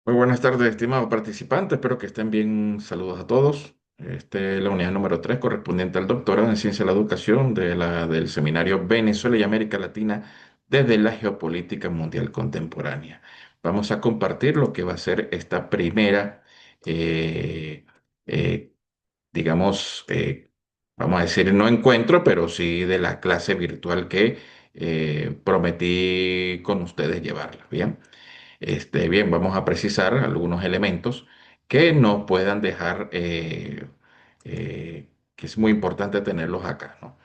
Muy buenas tardes, estimados participantes. Espero que estén bien. Saludos a todos. La unidad número 3 correspondiente al doctorado en Ciencia de la Educación del Seminario Venezuela y América Latina desde la Geopolítica Mundial Contemporánea. Vamos a compartir lo que va a ser esta primera, eh, eh, digamos, vamos a decir, no encuentro, pero sí de la clase virtual que prometí con ustedes llevarla. Bien. Bien, vamos a precisar algunos elementos que nos puedan dejar, que es muy importante tenerlos acá, ¿no?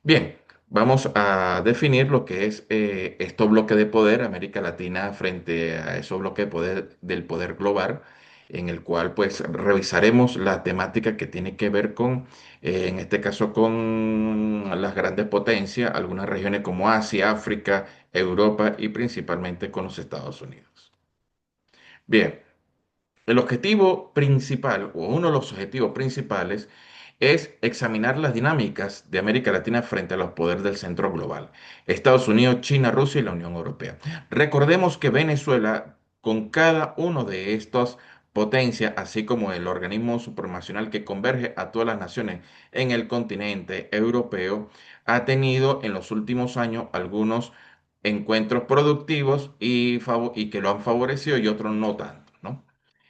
Bien, vamos a definir lo que es estos bloques de poder, América Latina frente a esos bloques de poder del poder global, en el cual pues revisaremos la temática que tiene que ver con, en este caso, con las grandes potencias, algunas regiones como Asia, África, Europa y principalmente con los Estados Unidos. Bien, el objetivo principal, o uno de los objetivos principales, es examinar las dinámicas de América Latina frente a los poderes del centro global, Estados Unidos, China, Rusia y la Unión Europea. Recordemos que Venezuela, con cada uno de estas potencias, así como el organismo supranacional que converge a todas las naciones en el continente europeo, ha tenido en los últimos años algunos encuentros productivos y que lo han favorecido y otros no tanto, ¿no?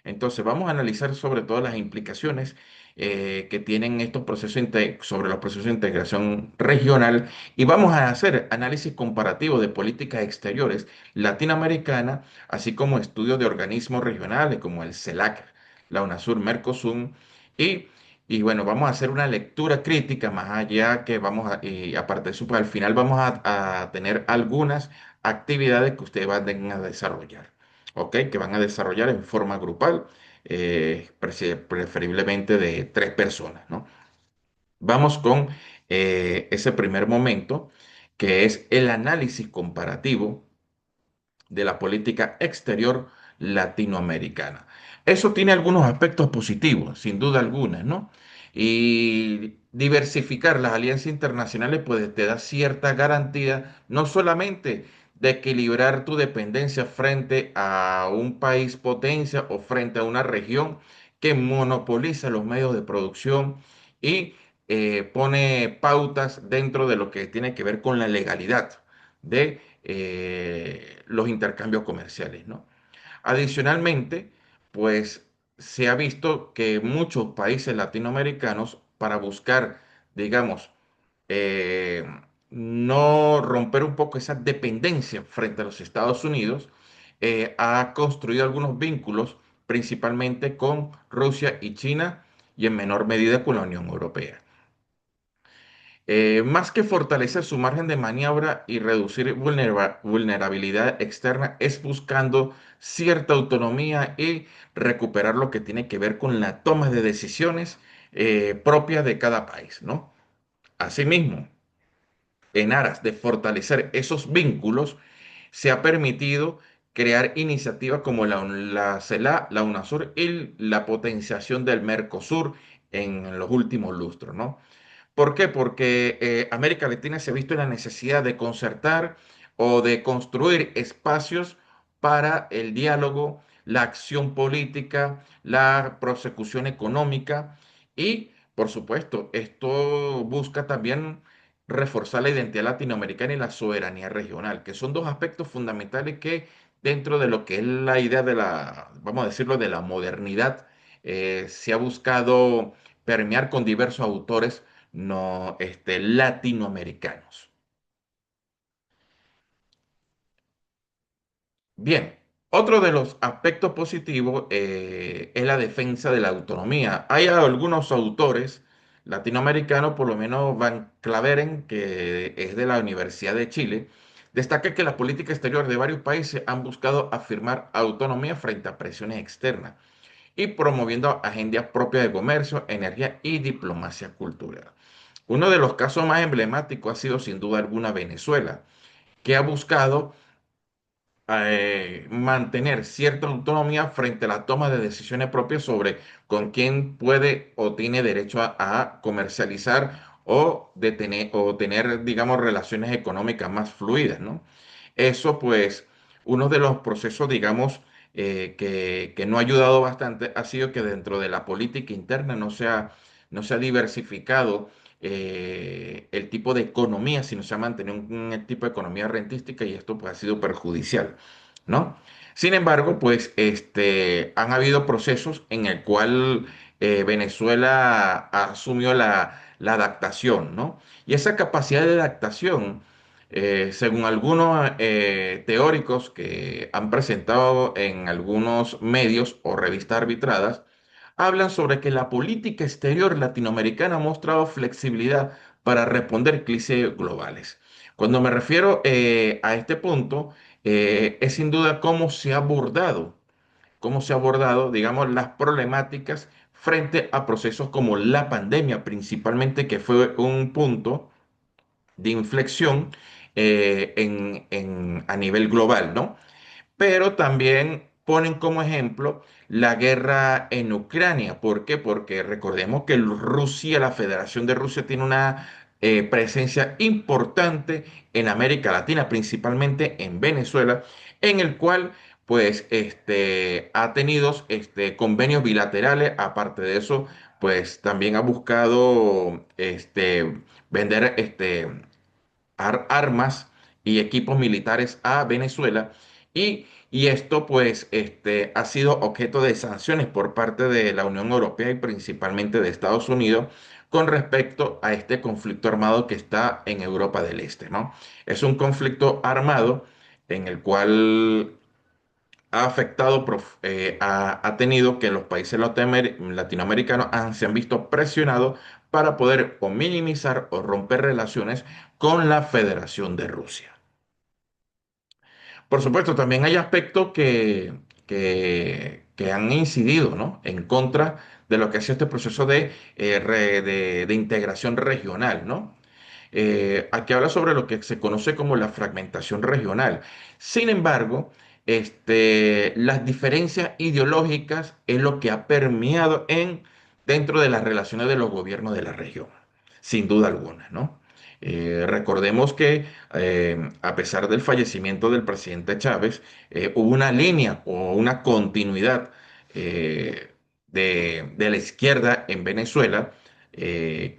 Entonces, vamos a analizar sobre todo las implicaciones que tienen estos procesos sobre los procesos de integración regional y vamos a hacer análisis comparativo de políticas exteriores latinoamericanas, así como estudios de organismos regionales como el CELAC, la UNASUR, Mercosur y, y bueno, vamos a hacer una lectura crítica más allá que vamos a, y aparte de eso, pues al final vamos a tener algunas actividades que ustedes van a desarrollar. ¿Ok? Que van a desarrollar en forma grupal, preferiblemente de tres personas, ¿no? Vamos con ese primer momento, que es el análisis comparativo de la política exterior latinoamericana. Eso tiene algunos aspectos positivos, sin duda alguna, ¿no? Y diversificar las alianzas internacionales pues te da cierta garantía, no solamente de equilibrar tu dependencia frente a un país potencia o frente a una región que monopoliza los medios de producción y pone pautas dentro de lo que tiene que ver con la legalidad de los intercambios comerciales, ¿no? Adicionalmente, pues se ha visto que muchos países latinoamericanos, para buscar, digamos, eh, no romper un poco esa dependencia frente a los Estados Unidos, ha construido algunos vínculos, principalmente con Rusia y China y en menor medida con la Unión Europea. Más que fortalecer su margen de maniobra y reducir vulnerabilidad externa, es buscando cierta autonomía y recuperar lo que tiene que ver con la toma de decisiones propias de cada país, ¿no? Asimismo, en aras de fortalecer esos vínculos, se ha permitido crear iniciativas como la CELAC, la UNASUR y la potenciación del Mercosur en los últimos lustros, ¿no? ¿Por qué? Porque América Latina se ha visto en la necesidad de concertar o de construir espacios para el diálogo, la acción política, la prosecución económica y, por supuesto, esto busca también reforzar la identidad latinoamericana y la soberanía regional, que son dos aspectos fundamentales que dentro de lo que es la idea de la, vamos a decirlo, de la modernidad, se ha buscado permear con diversos autores no, latinoamericanos. Bien, otro de los aspectos positivos es la defensa de la autonomía. Hay algunos autores latinoamericanos, por lo menos Van Claveren, que es de la Universidad de Chile, destaca que la política exterior de varios países han buscado afirmar autonomía frente a presiones externas y promoviendo agendas propias de comercio, energía y diplomacia cultural. Uno de los casos más emblemáticos ha sido sin duda alguna Venezuela, que ha buscado mantener cierta autonomía frente a la toma de decisiones propias sobre con quién puede o tiene derecho a comercializar o tener, digamos, relaciones económicas más fluidas, ¿no? Eso, pues, uno de los procesos, digamos, que no ha ayudado bastante ha sido que dentro de la política interna no se ha diversificado el tipo de economía, sino se ha mantenido un tipo de economía rentística y esto pues, ha sido perjudicial, ¿no? Sin embargo, pues han habido procesos en el cual Venezuela asumió la adaptación, ¿no? Y esa capacidad de adaptación, según algunos teóricos que han presentado en algunos medios o revistas arbitradas, hablan sobre que la política exterior latinoamericana ha mostrado flexibilidad para responder crisis globales. Cuando me refiero a este punto, es sin duda cómo se ha abordado, digamos, las problemáticas frente a procesos como la pandemia, principalmente, que fue un punto de inflexión a nivel global, ¿no? Pero también ponen como ejemplo la guerra en Ucrania. ¿Por qué? Porque recordemos que Rusia, la Federación de Rusia, tiene una presencia importante en América Latina, principalmente en Venezuela, en el cual pues ha tenido convenios bilaterales. Aparte de eso, pues también ha buscado vender armas y equipos militares a Venezuela y esto pues ha sido objeto de sanciones por parte de la Unión Europea y principalmente de Estados Unidos con respecto a este conflicto armado que está en Europa del Este, ¿no? Es un conflicto armado en el cual ha afectado, ha tenido que los países latinoamericanos se han visto presionados para poder o minimizar o romper relaciones con la Federación de Rusia. Por supuesto, también hay aspectos que han incidido, ¿no?, en contra de lo que ha sido este proceso de integración regional, ¿no? Aquí habla sobre lo que se conoce como la fragmentación regional. Sin embargo, las diferencias ideológicas es lo que ha permeado dentro de las relaciones de los gobiernos de la región, sin duda alguna, ¿no? Recordemos que a pesar del fallecimiento del presidente Chávez, hubo una línea o una continuidad de la izquierda en Venezuela,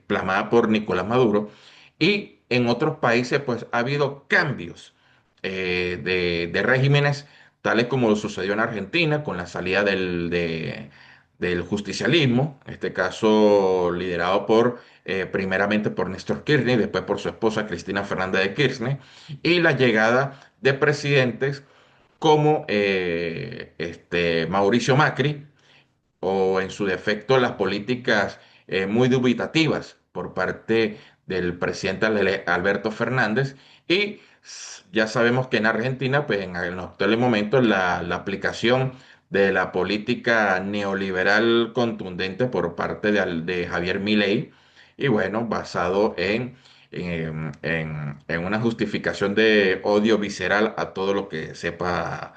plasmada por Nicolás Maduro, y en otros países, pues ha habido cambios de regímenes, tales como lo sucedió en Argentina con la salida del justicialismo, en este caso liderado primeramente por Néstor Kirchner, después por su esposa Cristina Fernández de Kirchner, y la llegada de presidentes como Mauricio Macri, o en su defecto las políticas muy dubitativas por parte del presidente Alberto Fernández. Y ya sabemos que en Argentina, pues en los actuales momentos, la aplicación de la política neoliberal contundente por parte de Javier Milei, y bueno, basado en una justificación de odio visceral a todo lo que sepa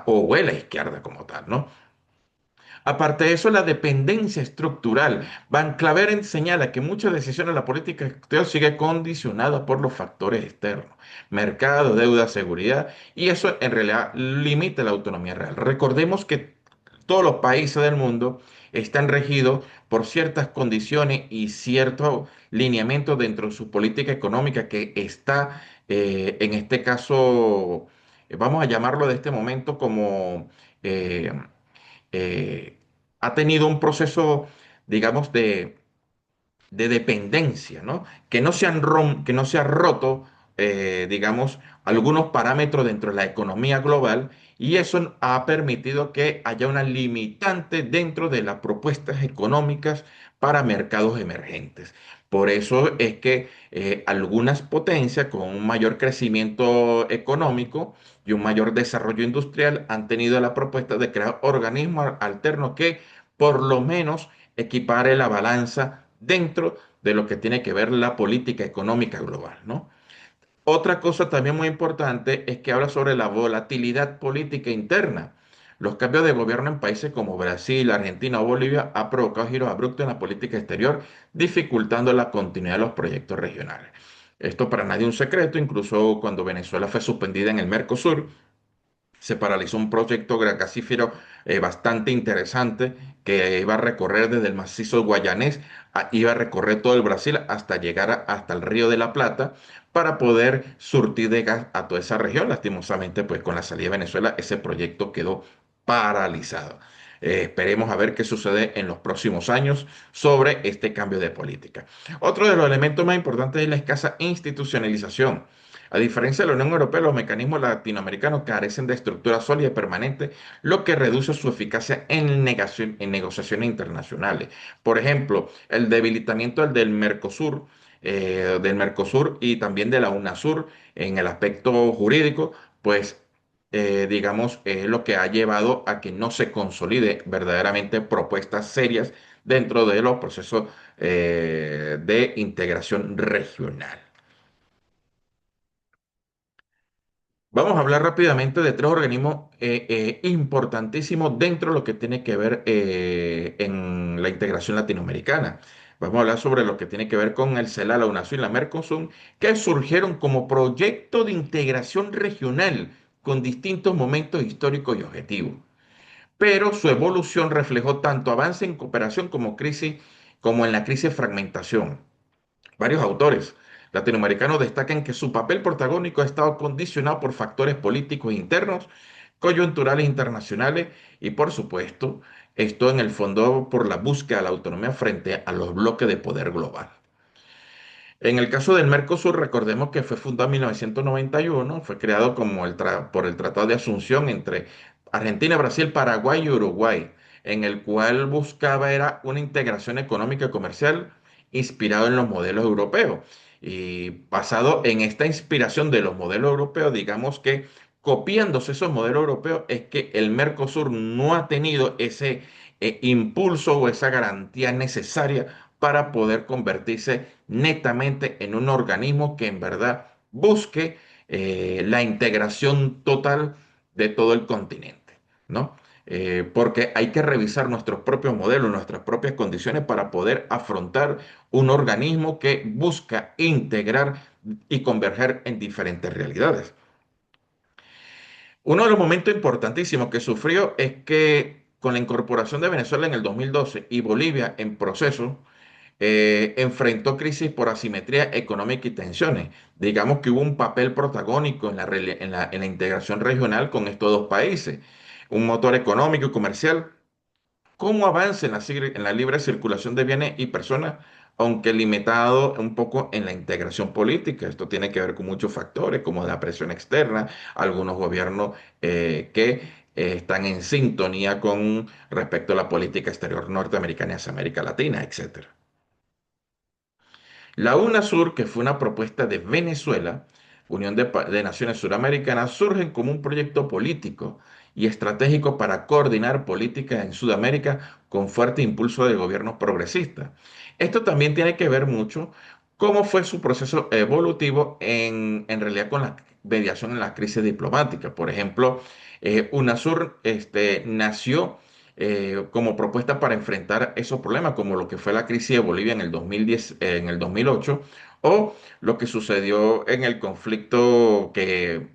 o huele a izquierda como tal, ¿no? Aparte de eso, la dependencia estructural. Van Claveren señala que muchas decisiones de la política exterior sigue condicionada por los factores externos, mercado, deuda, seguridad, y eso en realidad limita la autonomía real. Recordemos que todos los países del mundo están regidos por ciertas condiciones y ciertos lineamientos dentro de su política económica que está, en este caso, vamos a llamarlo de este momento como... eh, eh, ha tenido un proceso, digamos, de dependencia, ¿no? Que no se ha roto, digamos, algunos parámetros dentro de la economía global y eso ha permitido que haya una limitante dentro de las propuestas económicas para mercados emergentes. Por eso es que algunas potencias con un mayor crecimiento económico y un mayor desarrollo industrial han tenido la propuesta de crear organismos alternos que por lo menos equipare la balanza dentro de lo que tiene que ver la política económica global, ¿no? Otra cosa también muy importante es que habla sobre la volatilidad política interna. Los cambios de gobierno en países como Brasil, Argentina o Bolivia ha provocado giros abruptos en la política exterior, dificultando la continuidad de los proyectos regionales. Esto para nadie es un secreto, incluso cuando Venezuela fue suspendida en el Mercosur, se paralizó un proyecto gasífero bastante interesante que iba a recorrer desde el macizo guayanés, iba a recorrer todo el Brasil hasta llegar hasta el Río de la Plata para poder surtir de gas a toda esa región. Lastimosamente, pues con la salida de Venezuela, ese proyecto quedó paralizado. Esperemos a ver qué sucede en los próximos años sobre este cambio de política. Otro de los elementos más importantes es la escasa institucionalización. A diferencia de la Unión Europea, los mecanismos latinoamericanos carecen de estructura sólida y permanente, lo que reduce su eficacia en negociaciones internacionales. Por ejemplo, el debilitamiento del Mercosur y también de la UNASUR en el aspecto jurídico, pues digamos, es lo que ha llevado a que no se consolide verdaderamente propuestas serias dentro de los procesos de integración regional. Vamos a hablar rápidamente de tres organismos importantísimos dentro de lo que tiene que ver en la integración latinoamericana. Vamos a hablar sobre lo que tiene que ver con el CELAC, la UNASUR y la Mercosur, que surgieron como proyecto de integración regional con distintos momentos históricos y objetivos. Pero su evolución reflejó tanto avance en cooperación como en la crisis de fragmentación. Varios autores latinoamericanos destacan que su papel protagónico ha estado condicionado por factores políticos internos, coyunturales internacionales y, por supuesto, esto en el fondo por la búsqueda de la autonomía frente a los bloques de poder global. En el caso del Mercosur, recordemos que fue fundado en 1991, fue creado como por el Tratado de Asunción entre Argentina, Brasil, Paraguay y Uruguay, en el cual buscaba era una integración económica y comercial inspirado en los modelos europeos. Y basado en esta inspiración de los modelos europeos, digamos que copiándose esos modelos europeos es que el Mercosur no ha tenido ese impulso o esa garantía necesaria para poder convertirse netamente en un organismo que en verdad busque la integración total de todo el continente, ¿no? Porque hay que revisar nuestros propios modelos, nuestras propias condiciones para poder afrontar un organismo que busca integrar y converger en diferentes realidades. Uno de los momentos importantísimos que sufrió es que con la incorporación de Venezuela en el 2012 y Bolivia en proceso, enfrentó crisis por asimetría económica y tensiones. Digamos que hubo un papel protagónico en la integración regional con estos dos países, un motor económico y comercial. ¿Cómo avanza en la libre circulación de bienes y personas, aunque limitado un poco en la integración política? Esto tiene que ver con muchos factores, como la presión externa, algunos gobiernos que están en sintonía con respecto a la política exterior norteamericana hacia América Latina, etcétera. La UNASUR, que fue una propuesta de Venezuela, Unión de Naciones Suramericanas, surge como un proyecto político y estratégico para coordinar políticas en Sudamérica con fuerte impulso de gobiernos progresistas. Esto también tiene que ver mucho cómo fue su proceso evolutivo en realidad con la mediación en la crisis diplomática. Por ejemplo, UNASUR nació como propuesta para enfrentar esos problemas, como lo que fue la crisis de Bolivia en el 2010, en el 2008, o lo que sucedió en el conflicto que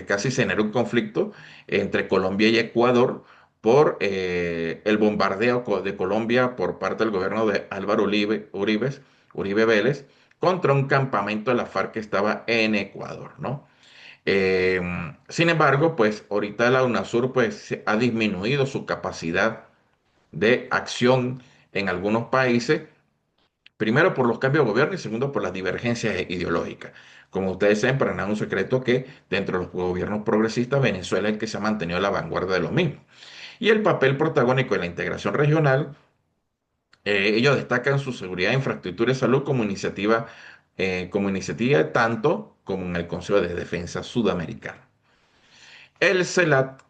casi se generó un conflicto entre Colombia y Ecuador por el bombardeo de Colombia por parte del gobierno de Álvaro Uribe Vélez contra un campamento de la FARC que estaba en Ecuador, ¿no? Eh, Sin embargo, pues ahorita la UNASUR pues ha disminuido su capacidad de acción en algunos países, primero por los cambios de gobierno y segundo por las divergencias ideológicas. Como ustedes saben, para nada es un secreto que dentro de los gobiernos progresistas Venezuela es el que se ha mantenido a la vanguardia de lo mismo. Y el papel protagónico de la integración regional, ellos destacan su seguridad, infraestructura y salud como iniciativa tanto como en el Consejo de Defensa Sudamericano. El CELAT,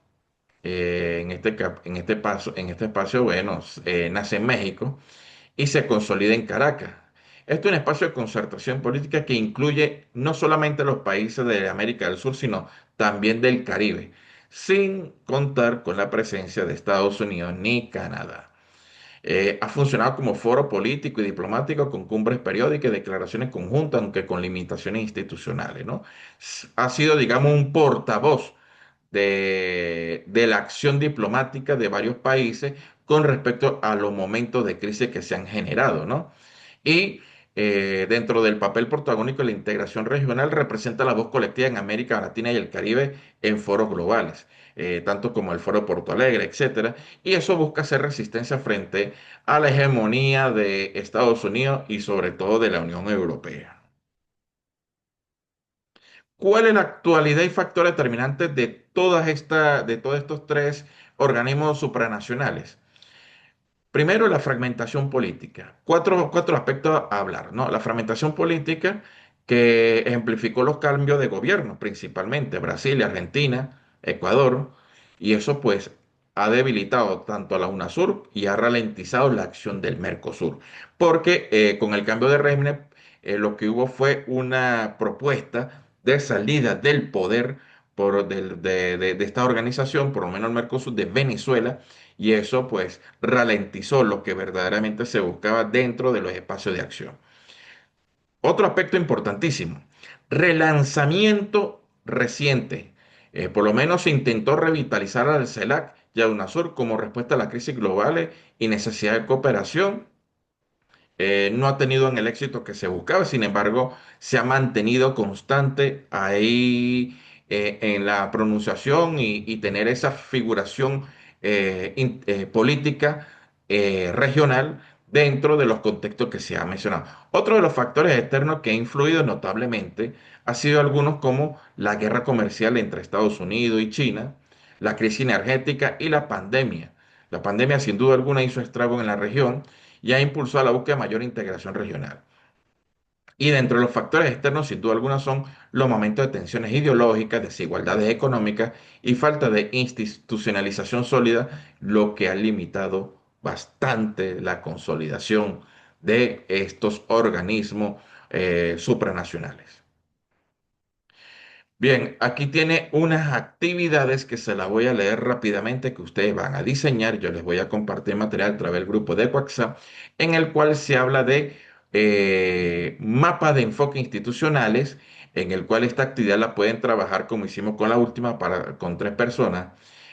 en este espacio, bueno, nace en México y se consolida en Caracas. Esto es un espacio de concertación política que incluye no solamente los países de América del Sur, sino también del Caribe, sin contar con la presencia de Estados Unidos ni Canadá. Ha funcionado como foro político y diplomático con cumbres periódicas y declaraciones conjuntas, aunque con limitaciones institucionales, ¿no? Ha sido, digamos, un portavoz de la acción diplomática de varios países con respecto a los momentos de crisis que se han generado, ¿no? Y dentro del papel protagónico de la integración regional representa la voz colectiva en América Latina y el Caribe en foros globales, tanto como el Foro Porto Alegre, etcétera. Y eso busca hacer resistencia frente a la hegemonía de Estados Unidos y sobre todo de la Unión Europea. ¿Cuál es la actualidad y factor determinante de todos estos tres organismos supranacionales? Primero, la fragmentación política. Cuatro aspectos a hablar, ¿no? La fragmentación política que ejemplificó los cambios de gobierno, principalmente Brasil, Argentina, Ecuador, y eso pues ha debilitado tanto a la UNASUR y ha ralentizado la acción del Mercosur, porque con el cambio de régimen lo que hubo fue una propuesta de salida del poder de esta organización, por lo menos el Mercosur, de Venezuela, y eso pues ralentizó lo que verdaderamente se buscaba dentro de los espacios de acción. Otro aspecto importantísimo, relanzamiento reciente. Por lo menos se intentó revitalizar al CELAC y a UNASUR como respuesta a las crisis globales y necesidad de cooperación. No ha tenido en el éxito que se buscaba, sin embargo, se ha mantenido constante ahí en la pronunciación y tener esa figuración política regional dentro de los contextos que se ha mencionado. Otro de los factores externos que ha influido notablemente ha sido algunos como la guerra comercial entre Estados Unidos y China, la crisis energética y la pandemia. La pandemia sin duda alguna hizo estragos en la región y ha impulsado la búsqueda de mayor integración regional. Y dentro de los factores externos, sin duda alguna, son los momentos de tensiones ideológicas, desigualdades económicas y falta de institucionalización sólida, lo que ha limitado bastante la consolidación de estos organismos supranacionales. Bien, aquí tiene unas actividades que se las voy a leer rápidamente que ustedes van a diseñar. Yo les voy a compartir material a través del grupo de WhatsApp en el cual se habla de mapa de enfoque institucionales, en el cual esta actividad la pueden trabajar como hicimos con la última con tres personas.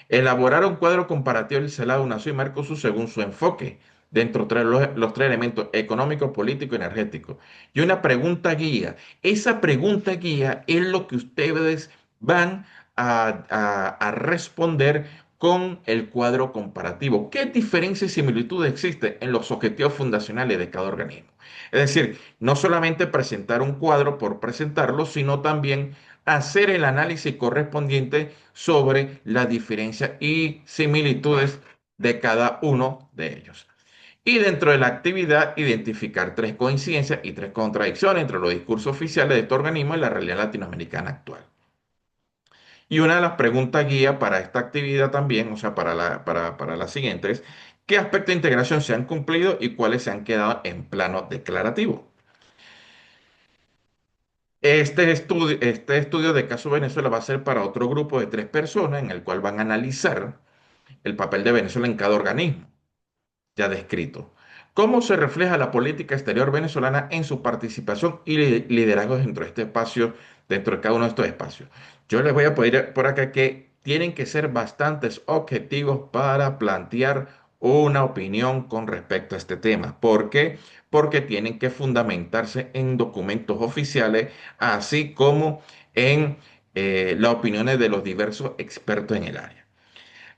Elaborar un cuadro comparativo del CELAC, UNASUR y Mercosur según su enfoque, dentro de los tres elementos económico, político y energético. Y una pregunta guía. Esa pregunta guía es lo que ustedes van a responder con el cuadro comparativo. ¿Qué diferencias y similitudes existen en los objetivos fundacionales de cada organismo? Es decir, no solamente presentar un cuadro por presentarlo, sino también hacer el análisis correspondiente sobre las diferencias y similitudes de cada uno de ellos. Y dentro de la actividad, identificar tres coincidencias y tres contradicciones entre los discursos oficiales de este organismo y la realidad latinoamericana actual. Y una de las preguntas guía para esta actividad también, o sea, para la siguiente es, ¿qué aspectos de integración se han cumplido y cuáles se han quedado en plano declarativo? Este estudio de caso Venezuela va a ser para otro grupo de tres personas en el cual van a analizar el papel de Venezuela en cada organismo ya descrito. ¿Cómo se refleja la política exterior venezolana en su participación y liderazgo dentro de este espacio, dentro de cada uno de estos espacios? Yo les voy a pedir por acá que tienen que ser bastantes objetivos para plantear una opinión con respecto a este tema. ¿Por qué? Porque tienen que fundamentarse en documentos oficiales, así como en las opiniones de los diversos expertos en el área.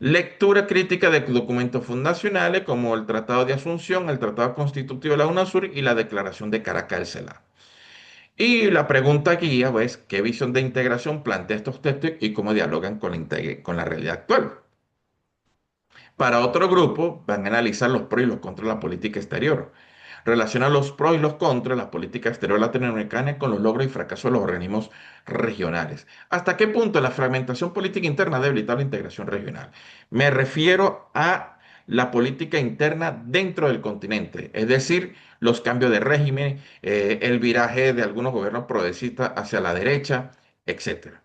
Lectura crítica de documentos fundacionales como el Tratado de Asunción, el Tratado Constitutivo de la UNASUR y la Declaración de Caracas del CELAC. Y la pregunta guía es, ¿qué visión de integración plantea estos textos y cómo dialogan con la realidad actual? Para otro grupo, van a analizar los pros y los contras de la política exterior. Relaciona los pros y los contras de la política exterior latinoamericana con los logros y fracasos de los organismos regionales. ¿Hasta qué punto la fragmentación política interna ha debilitado la integración regional? Me refiero a la política interna dentro del continente, es decir, los cambios de régimen, el viraje de algunos gobiernos progresistas hacia la derecha, etcétera.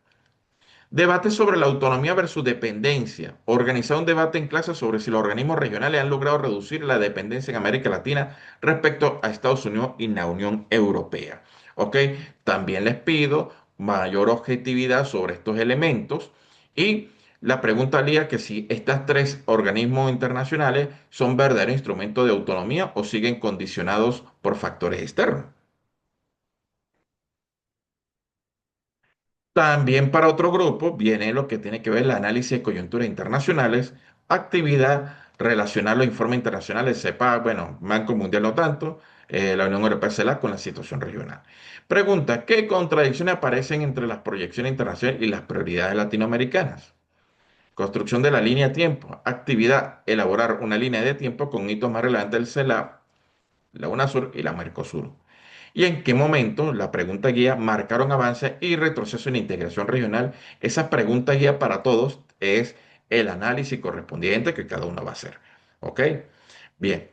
Debate sobre la autonomía versus dependencia. Organizar un debate en clase sobre si los organismos regionales han logrado reducir la dependencia en América Latina respecto a Estados Unidos y la Unión Europea. ¿Ok? También les pido mayor objetividad sobre estos elementos y La pregunta haría que si estas tres organismos internacionales son verdaderos instrumentos de autonomía o siguen condicionados por factores externos. También para otro grupo viene lo que tiene que ver el análisis de coyunturas internacionales, actividad relacionar los informes internacionales, sepa, bueno, Banco Mundial no tanto, la Unión Europea CELAC con la situación regional. Pregunta, ¿qué contradicciones aparecen entre las proyecciones internacionales y las prioridades latinoamericanas? Construcción de la línea de tiempo, actividad, elaborar una línea de tiempo con hitos más relevantes del CELAC, la UNASUR y la Mercosur. ¿Y en qué momento la pregunta guía marcaron avance y retroceso en la integración regional? Esa pregunta guía para todos es el análisis correspondiente que cada uno va a hacer. ¿Ok? Bien.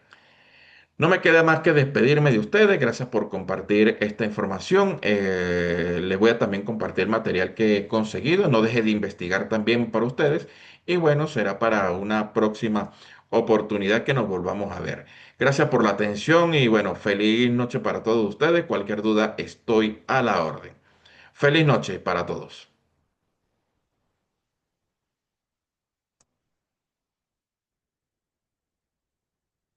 No me queda más que despedirme de ustedes. Gracias por compartir esta información. Les voy a también compartir el material que he conseguido. No deje de investigar también para ustedes. Y bueno, será para una próxima oportunidad que nos volvamos a ver. Gracias por la atención y bueno, feliz noche para todos ustedes. Cualquier duda, estoy a la orden. Feliz noche para todos.